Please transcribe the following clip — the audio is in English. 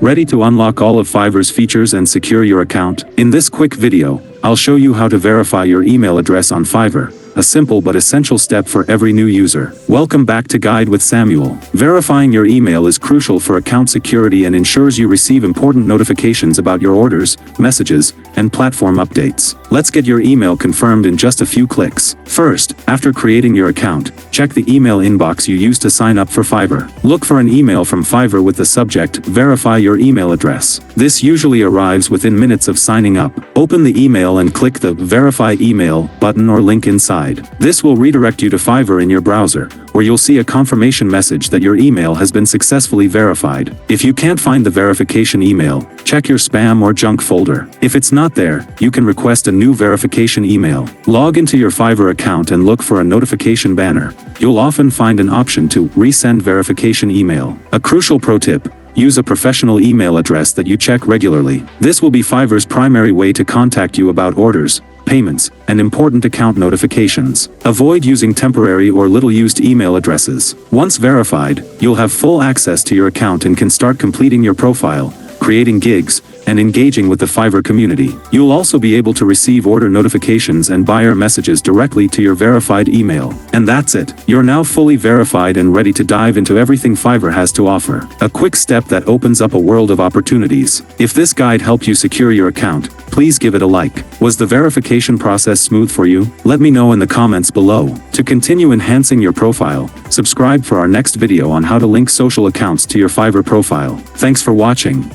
Ready to unlock all of Fiverr's features and secure your account? In this quick video, I'll show you how to verify your email address on Fiverr, a simple but essential step for every new user. Welcome back to Guide with Samuel. Verifying your email is crucial for account security and ensures you receive important notifications about your orders, messages, and platform updates. Let's get your email confirmed in just a few clicks. First, after creating your account, check the email inbox you used to sign up for Fiverr. Look for an email from Fiverr with the subject, "Verify your email address." This usually arrives within minutes of signing up. Open the email and click the Verify Email button or link inside. This will redirect you to Fiverr in your browser, where you'll see a confirmation message that your email has been successfully verified. If you can't find the verification email, check your spam or junk folder. If it's not there, you can request a new verification email. Log into your Fiverr account and look for a notification banner. You'll often find an option to resend verification email. A crucial pro tip: use a professional email address that you check regularly. This will be Fiverr's primary way to contact you about orders, payments, and important account notifications. Avoid using temporary or little-used email addresses. Once verified, you'll have full access to your account and can start completing your profile, creating gigs, and engaging with the Fiverr community. You'll also be able to receive order notifications and buyer messages directly to your verified email. And that's it. You're now fully verified and ready to dive into everything Fiverr has to offer. A quick step that opens up a world of opportunities. If this guide helped you secure your account, please give it a like. Was the verification process smooth for you? Let me know in the comments below. To continue enhancing your profile, subscribe for our next video on how to link social accounts to your Fiverr profile. Thanks for watching.